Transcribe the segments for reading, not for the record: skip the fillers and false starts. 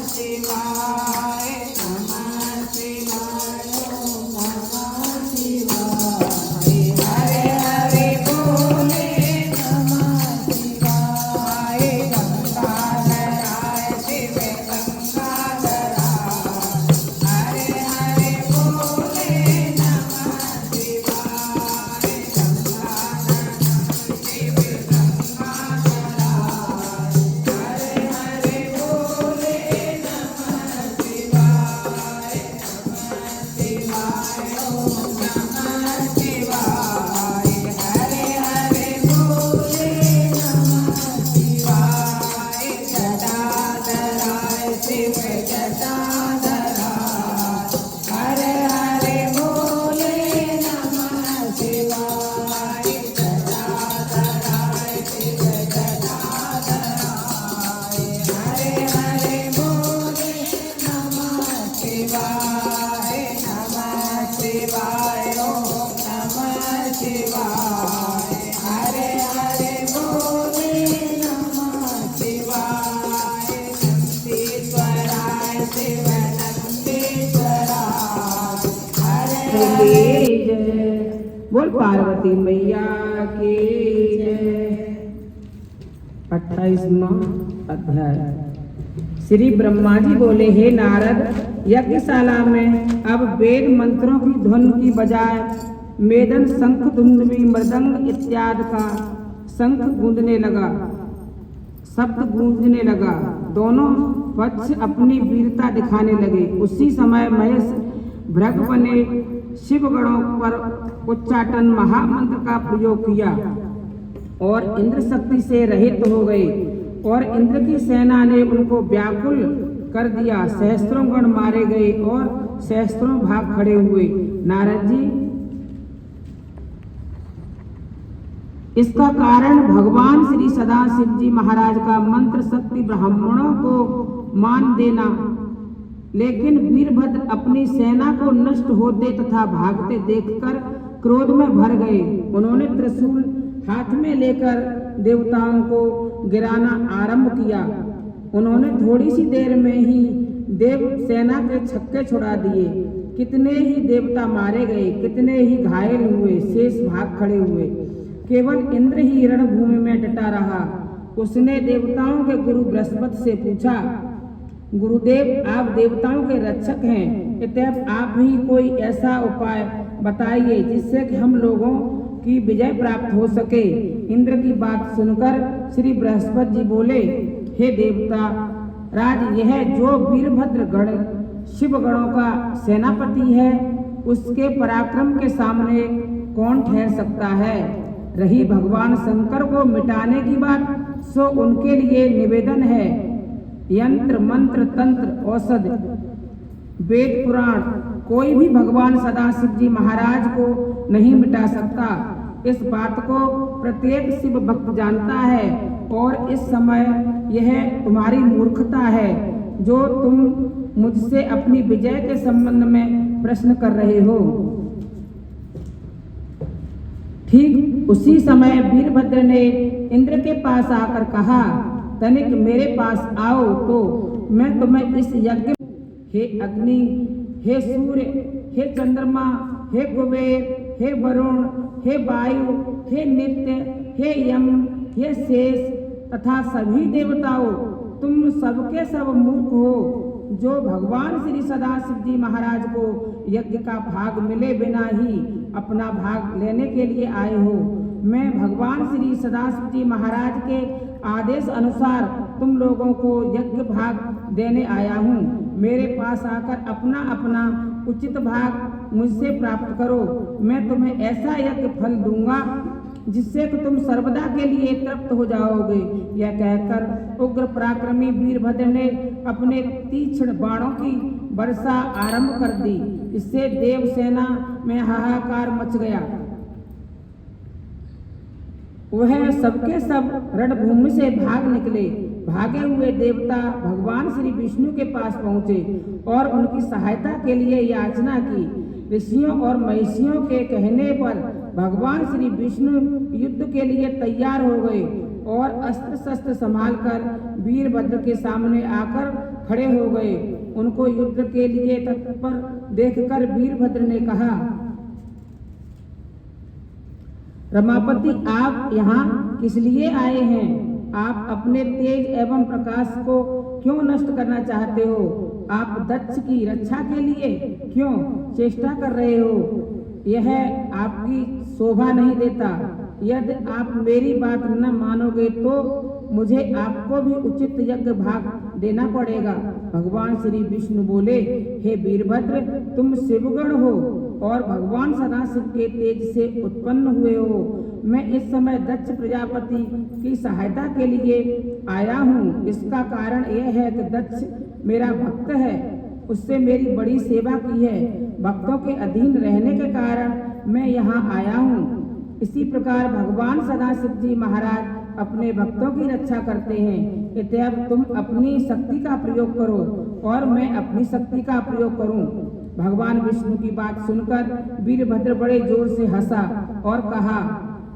शिवाय नमः शिवाय ओम नमः शिवाय हरे हरे बोले नमः शिवाय गंगाधराय शिव गंगाधराय हरे हरे बोले नमः शिवाय गंगाधराय शिव गंगाधराय हरे हरे बोले नमः शिवाय शिवाय ओम नमः शिवाय हरे हरे बोले नमः शिवाय जटाधराय शिव जटाधराय हरे हरे बोले नमः शिवाय जटाधराय शिव जटाधराय हरे हरे बोले नमः शिवाय ओम नमः शिवाय हरे हरे बोले नमः शिवाय नंदीश्वराय शिव नंदीश्वराय हरे हरे जय बोल पार्वती मैया की जय। 28वां अध्याय। श्री ब्रह्मा जी बोले, हे नारद, यज्ञशाला में अब वेद मंत्रों की ध्वन की बजाय मेदन, शंख, धुंधवी, मृदंग इत्यादि का शंख गूंजने लगा, शब्द गूंजने लगा। दोनों पक्ष अपनी वीरता दिखाने लगे। उसी समय महेश भृग बने शिवगणों पर उच्चाटन महामंत्र का प्रयोग किया और इंद्र शक्ति से रहित हो गए और इंद्र की सेना ने उनको व्याकुल कर दिया। सहस्त्रों गण मारे गए और सहस्त्रों भाग खड़े हुए। नारद जी, इसका कारण भगवान श्री सदाशिव जी महाराज का मंत्र शक्ति ब्राह्मणों को मान देना। लेकिन वीरभद्र अपनी सेना को नष्ट होते तथा भागते देखकर क्रोध में भर गए। उन्होंने त्रिशूल हाथ में लेकर देवताओं को गिराना आरंभ किया। उन्होंने थोड़ी सी देर में ही देव सेना के छक्के छुड़ा दिए। कितने ही देवता मारे गए, कितने ही घायल हुए, शेष भाग खड़े हुए। केवल इंद्र ही रणभूमि में डटा रहा। उसने देवताओं के गुरु बृहस्पति से पूछा, गुरुदेव, आप देवताओं के रक्षक हैं, अतएव आप ही कोई ऐसा उपाय बताइए जिससे कि हम लोगों की विजय प्राप्त हो सके। इंद्र की बात सुनकर श्री बृहस्पति जी बोले, हे देवता राज, यह जो वीरभद्र गण शिव गणों का सेनापति है, उसके पराक्रम के सामने कौन ठहर सकता है। रही भगवान शंकर को मिटाने की बात, सो उनके लिए निवेदन है, यंत्र मंत्र तंत्र औषध वेद पुराण कोई भी भगवान सदाशिव जी महाराज को नहीं मिटा सकता। इस बात को प्रत्येक शिव भक्त जानता है और इस समय यह तुम्हारी मूर्खता है जो तुम मुझसे अपनी विजय के संबंध में प्रश्न कर रहे हो। ठीक उसी समय वीरभद्र ने इंद्र के पास आकर कहा, तनिक मेरे पास आओ तो मैं तुम्हें इस यज्ञ, हे अग्नि, हे सूर्य, हे चंद्रमा, हे कुबेर, हे वरुण, हे वायु, हे नित्य, हे यम, हे शेष तथा सभी देवताओं, तुम सबके सब मूर्ख हो जो भगवान श्री सदाशिव जी महाराज को यज्ञ का भाग मिले बिना ही अपना भाग लेने के लिए आए हो। मैं भगवान श्री सदाशिव जी महाराज के आदेश अनुसार तुम लोगों को यज्ञ भाग देने आया हूँ। मेरे पास आकर अपना अपना उचित भाग मुझसे प्राप्त करो। मैं तुम्हें ऐसा यज्ञ फल दूंगा जिससे कि तुम सर्वदा के लिए तृप्त हो जाओगे। यह कहकर उग्र पराक्रमी वीरभद्र ने अपने तीक्ष्ण बाणों की वर्षा आरंभ कर दी। इससे देवसेना में हाहाकार मच गया। वह सबके सब रणभूमि से भाग निकले। भागे हुए देवता भगवान श्री विष्णु के पास पहुँचे और उनकी सहायता के लिए याचना की। ऋषियों और महिषियों के कहने पर भगवान श्री विष्णु युद्ध के लिए तैयार हो गए और अस्त्र शस्त्र संभालकर वीरभद्र के सामने आकर खड़े हो गए। उनको युद्ध के लिए तत्पर देखकर वीरभद्र ने कहा, रमापति, आप यहाँ किस लिए आए हैं? आप अपने तेज एवं प्रकाश को क्यों नष्ट करना चाहते हो? आप दक्ष की रक्षा के लिए क्यों चेष्टा कर रहे हो? यह आपकी शोभा नहीं देता। यदि आप मेरी बात न मानोगे तो मुझे आपको भी उचित यज्ञ भाग देना पड़ेगा। भगवान श्री विष्णु बोले, हे वीरभद्र, तुम शिवगण हो और भगवान सदाशिव के तेज से उत्पन्न हुए हो। मैं इस समय दक्ष प्रजापति की सहायता के लिए आया हूँ। इसका कारण यह है कि दक्ष मेरा भक्त है, उससे मेरी बड़ी सेवा की है। भक्तों के अधीन रहने के कारण मैं यहाँ आया हूँ। इसी प्रकार भगवान सदाशिव जी महाराज अपने भक्तों की रक्षा करते हैं। इत्यब तुम अपनी शक्ति का प्रयोग करो और मैं अपनी शक्ति का प्रयोग करूं। भगवान विष्णु की बात सुनकर वीरभद्र बड़े जोर से हंसा और कहा,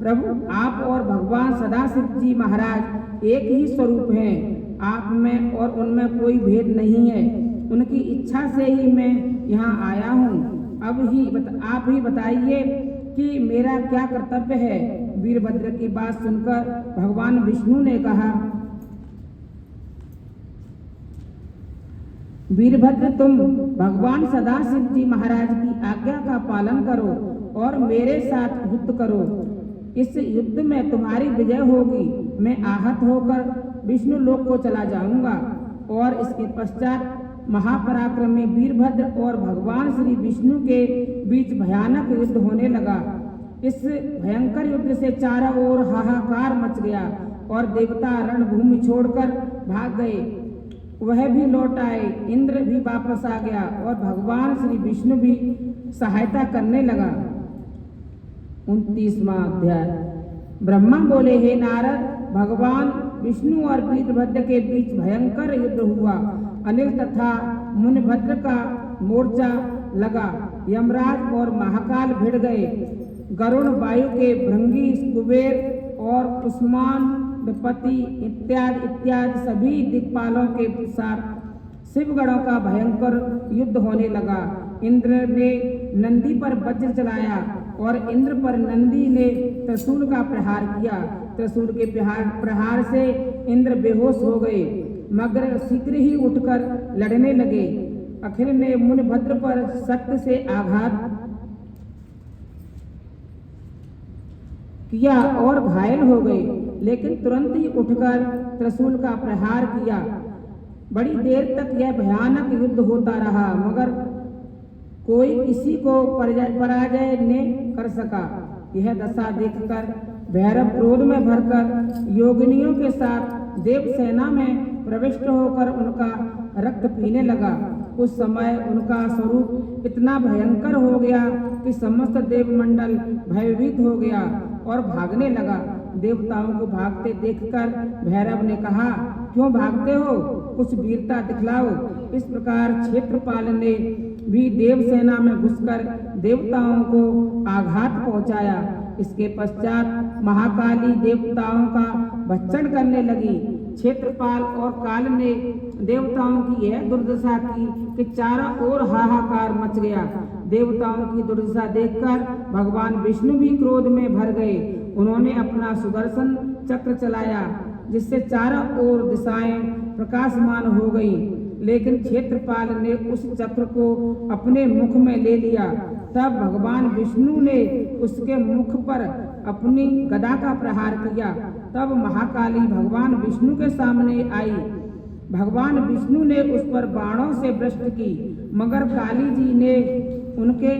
प्रभु, आप और भगवान सदाशिव जी महाराज एक ही स्वरूप हैं। आप में और उनमें कोई भेद नहीं है। उनकी इच्छा से ही मैं यहाँ आया हूँ। आप ही बताइए कि मेरा क्या कर्तव्य है? वीरभद्र की बात सुनकर भगवान विष्णु ने कहा, वीरभद्र, तुम भगवान सदाशिव जी महाराज की आज्ञा का पालन करो और मेरे साथ युद्ध करो। इस युद्ध में तुम्हारी विजय होगी। मैं आहत होकर विष्णु लोक को चला जाऊंगा। और इसके पश्चात महापराक्रमी वीरभद्र और भगवान श्री विष्णु के बीच भयानक युद्ध होने लगा। इस भयंकर युद्ध से चारों ओर हाहाकार मच गया और देवता रणभूमि छोड़कर भाग गए। वह भी लौट आए। इंद्र भी वापस आ गया और भगवान श्री विष्णु भी सहायता करने लगा। 29वां अध्याय। ब्रह्मा बोले, हे नारद, भगवान विष्णु और वीरभद्र के बीच भयंकर युद्ध हुआ। अनिल तथा मुनिभद्र का मोर्चा लगा। यमराज और महाकाल भिड़ गए। गरुण, वायु के भृंगी, कुबेर और कुष्मांडपति इत्यादि सभी दिक्पालों के साथ शिवगणों का भयंकर युद्ध होने लगा। इंद्र ने नंदी पर वज्र चलाया और इंद्र पर नंदी ने त्रिशूल का प्रहार किया। त्रिशूल के प्रहार से इंद्र बेहोश हो गए, मगर शीघ्र ही उठकर लड़ने लगे। अखिल ने मुनिभद्र पर शक्ति से आघात किया और घायल हो गए, लेकिन तुरंत ही उठकर त्रिशूल का प्रहार किया। बड़ी देर तक यह भयानक युद्ध होता रहा, मगर कोई किसी को पराजय न कर सका। यह दशा देखकर भैरव क्रोध में भरकर योगिनियों के साथ देव सेना में प्रविष्ट होकर उनका रक्त पीने लगा। उस समय उनका स्वरूप इतना भयंकर हो गया कि समस्त देवमंडल भयभीत हो गया और भागने लगा। देवताओं को भागते देखकर भैरव ने कहा, क्यों भागते हो? कुछ वीरता दिखलाओ। इस प्रकार क्षेत्रपाल ने भी देव सेना में घुसकर देवताओं को आघात पहुंचाया। इसके पश्चात महाकाली देवताओं का भक्षण करने लगी। क्षेत्रपाल और काल ने देवताओं की यह दुर्दशा की कि चारों ओर हाहाकार मच गया। देवताओं की दुर्दशा देखकर भगवान विष्णु भी क्रोध में भर गए। उन्होंने अपना सुदर्शन चक्र चलाया, जिससे चारों ओर दिशाएं प्रकाशमान हो गईं। लेकिन क्षेत्रपाल ने उस चक्र को अपने मुख में ले लिया। तब भगवान विष्णु ने उसके मुख पर अपनी गदा का प्रहार किया। तब महाकाली भगवान विष्णु के सामने आई। भगवान विष्णु ने उस पर बाणों से वृष्टि की, मगर काली जी ने उनके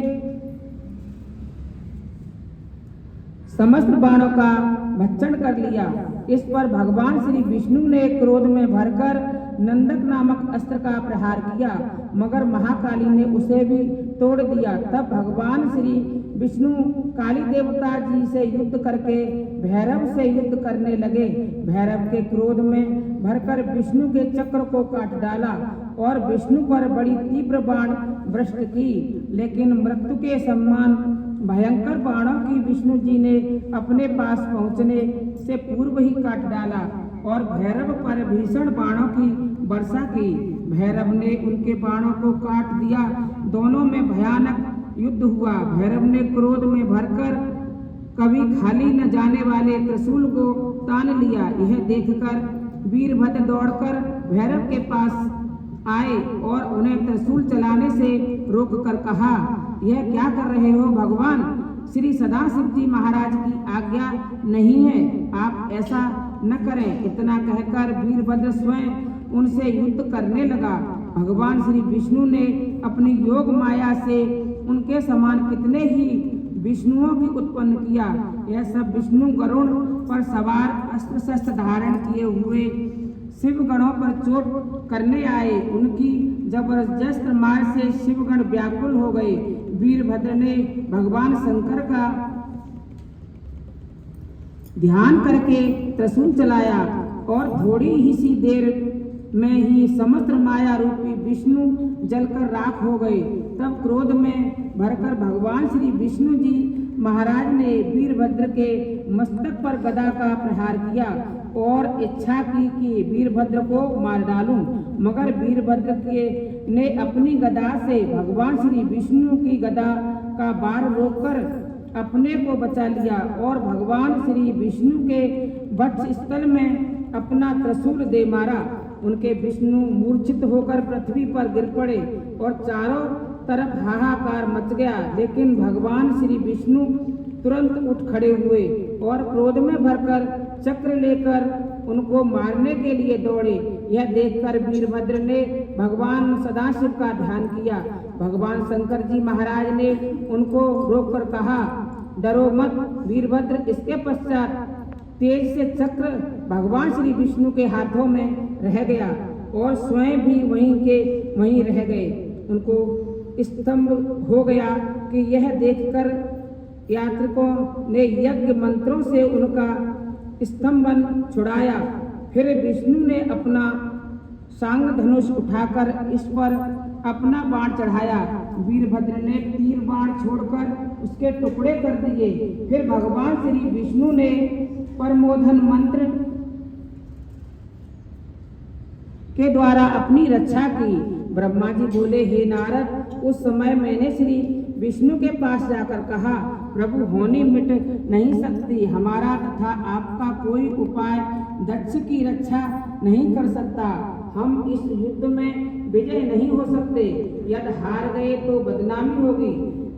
समस्त बाणों का भक्षण कर लिया। इस पर भगवान श्री विष्णु ने क्रोध में भरकर नंदक नामक अस्त्र का प्रहार किया, मगर महाकाली ने उसे भी तोड़ दिया। तब भगवान श्री विष्णु काली देवता जी से युद्ध करके भैरव से युद्ध करने लगे। भैरव के क्रोध में भरकर विष्णु के चक्र को काट डाला और विष्णु पर बड़ी तीव्र बाण वृष्टि की, लेकिन मृत्यु के समान भयंकर बाणों की विष्णु जी ने अपने पास पहुंचने से पूर्व ही काट डाला और भैरव पर भीषण बाणों की वर्षा की। भैरव ने उनके बाणों को काट दिया। दोनों में भयानक युद्ध हुआ। भैरव ने क्रोध में भरकर कभी खाली न जाने वाले त्रिशूल को तान लिया। यह देखकर वीरभद्र दौड़कर भैरव के पास आए और उन्हें त्रिशूल चलाने से रोककर कहा, यह क्या कर रहे हो भगवान? श्री सदाशिव जी महाराज की आज्ञा नहीं है, आप ऐसा न करें। इतना कहकर वीरभद्र स्वयं उनसे युद्ध करने लगा। भगवान श्री विष्णु ने अपनी योग माया से उनके समान कितने ही विष्णुओं की उत्पन्न किया। यह सब विष्णु गरुड़ पर सवार अस्त्र शस्त्र धारण किए हुए शिवगणों पर चोट करने आए। उनकी जबरदस्त मार से शिवगण व्याकुल हो गए। वीरभद्र ने भगवान शंकर का ध्यान करके त्रिशूल चलाया और थोड़ी ही सी देर में ही समस्त माया रूपी विष्णु जलकर राख हो गए। तब क्रोध में भरकर भगवान श्री विष्णु जी महाराज ने वीरभद्र के मस्तक पर गदा का प्रहार किया और इच्छा की कि वीरभद्र को मार डालूं, मगर वीरभद्र ने अपनी गदा से भगवान श्री विष्णु की गदा का बार रोककर अपने को बचा लिया और भगवान श्री विष्णु के वक्ष स्थल में अपना त्रिशूल दे मारा। उनके विष्णु मूर्छित होकर पृथ्वी पर गिर पड़े और चारों तरफ हाहाकार मच गया। लेकिन भगवान श्री विष्णु तुरंत उठ खड़े हुए और क्रोध में भरकर चक्र लेकर उनको मारने के लिए दौड़े। यह देखकर वीरभद्र ने भगवान सदाशिव का ध्यान किया। भगवान शंकर जी महाराज ने उनको रोककर कहा, डरो मत वीरभद्र। इसके पश्चात तेज से चक्र भगवान श्री विष्णु के हाथों में रह गया और स्वयं भी वहीं रह गए। उनको स्तंभ हो गया कि यह देखकर यात्रिकों ने यज्ञ मंत्रों से उनका स्तंभन छुड़ाया। फिर विष्णु ने अपना सांग धनुष उठाकर इस पर अपना बाण चढ़ाया। वीरभद्र ने तीर बाण छोड़कर उसके टुकड़े कर दिए। फिर भगवान श्री विष्णु ने परमोधन मंत्र के द्वारा अपनी रक्षा की। ब्रह्मा जी बोले, हे नारद, उस समय मैंने श्री विष्णु के पास जाकर कहा, प्रभु होनी मिट नहीं सकती। हमारा तथा आपका कोई उपाय दक्ष की रक्षा नहीं कर सकता। हम इस युद्ध में विजय नहीं हो सकते। यदि हार गए तो बदनामी होगी,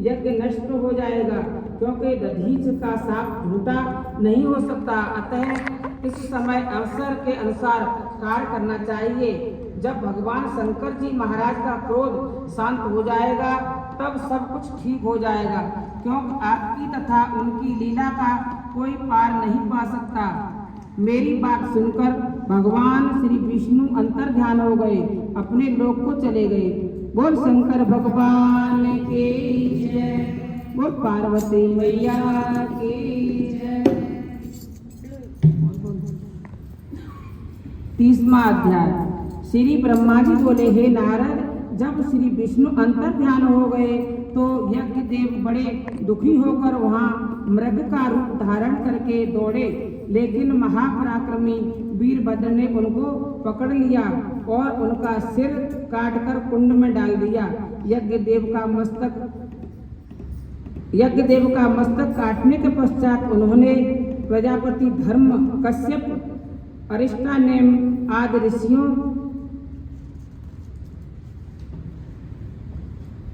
यज्ञ नष्ट हो जाएगा, क्योंकि दधीच का साप झूठा नहीं हो सकता। अतः इस समय अवसर के अनुसार कार्य करना चाहिए। जब भगवान शंकर जी महाराज का क्रोध शांत हो जाएगा तब सब कुछ ठीक हो जाएगा, क्योंकि आपकी तथा उनकी लीला का कोई पार नहीं पा सकता। मेरी बात सुनकर भगवान श्री विष्णु अंतर ध्यान हो गए, अपने लोक को चले गए। बोल शंकर भगवान की जय, बोल पार्वती मैया की जय। 30वां अध्याय। श्री ब्रह्मा जी बोले, हे नारद, जब श्री विष्णु अंतर ध्यान हो गए तो यज्ञ देव बड़े दुखी होकर वहां मृग का रूप धारण करके दौड़े। लेकिन महापराक्रमी वीरभद्र ने उनको पकड़ लिया और उनका सिर काटकर कुंड में डाल दिया। यज्ञ देव का मस्तक काटने के पश्चात उन्होंने प्रजापति धर्म, कश्यप, अरिष्टा नेम आदि ऋषियों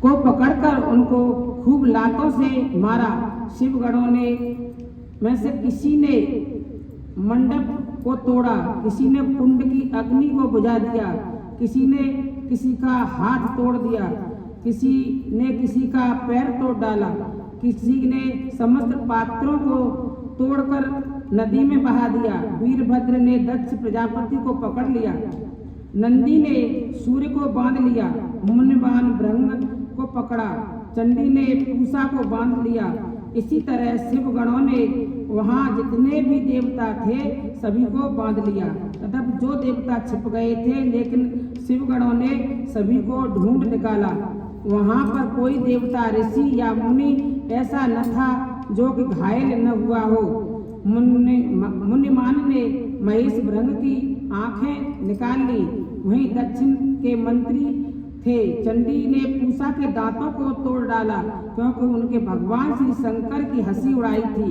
को पकड़कर उनको खूब लातों से मारा। शिवगणों में से किसी ने मंडप को तोड़ा, किसी ने कुंड की अग्नि को बुझा दिया, किसी ने किसी का हाथ तोड़ दिया, किसी ने किसी का पैर तोड़ डाला, किसी ने समस्त पात्रों को तोड़कर नदी में बहा दिया। वीरभद्र ने दक्ष प्रजापति को पकड़ लिया, नंदी ने सूर्य को बांध लिया, मुनिवान भृंग को पकड़ा, चंडी ने पूषा को बांध लिया। इसी तरह शिवगणों ने वहां जितने भी देवता थे सभी को बांध लिया। तथा जो देवता छिप गए थे, लेकिन शिवगणों ने सभी को ढूंढ निकाला। वहां पर कोई देवता, ऋषि या मुनि ऐसा न था जो कि घायल न हुआ हो। मुनिमान ने महेश भृंग की आंखें निकाल ली। वहीं दक्षिण के मंत्री थे। चंडी ने पूसा के दांतों को तोड़ डाला क्योंकि उनके भगवान श्री शंकर की हंसी उड़ाई थी।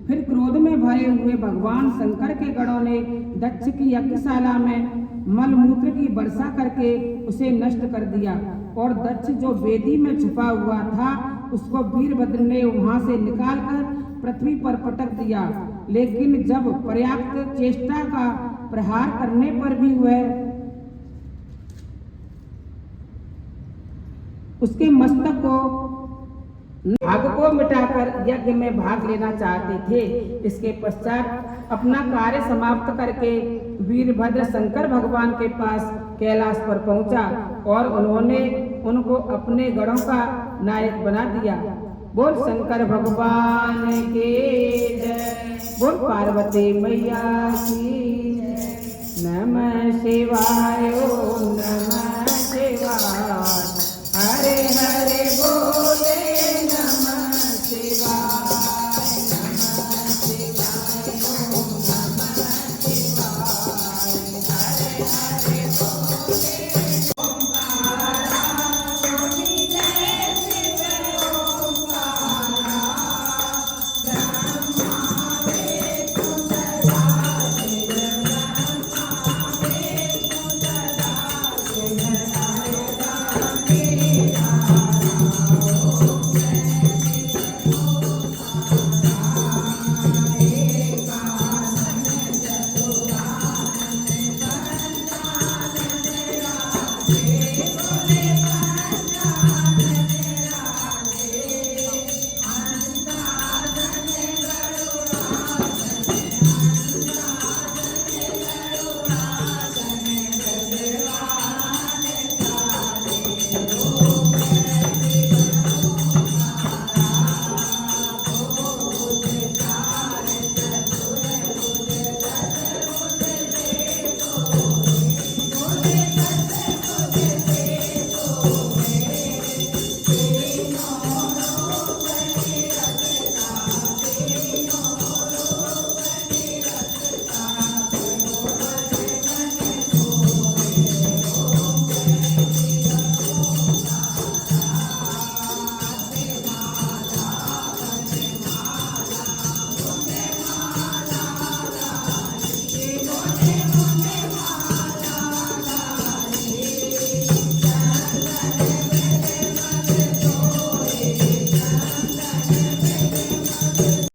फिर क्रोध में भरे हुए भगवान शंकर के गणों ने दक्ष की यज्ञशाला में मलमूत्र की वर्षा करके उसे नष्ट कर दिया और दक्ष जो वेदी में छुपा हुआ था उसको वीरभद्र ने वहां से निकालकर पृथ्वी पर पटक दिया। लेकिन जब पर्याप्त चेष्टा का प्रहार करने पर भी वह उसके मस्तक को भाग को मिटाकर यज्ञ में भाग लेना चाहते थे। इसके पश्चात अपना कार्य समाप्त करके वीरभद्र शंकर भगवान के पास कैलाश पर पहुंचा और उन्होंने उनको अपने गणों का नायक बना दिया। बोल शंकर भगवान के जय, बोल पार्वती मैया की नमः शिवाय, ओम नमः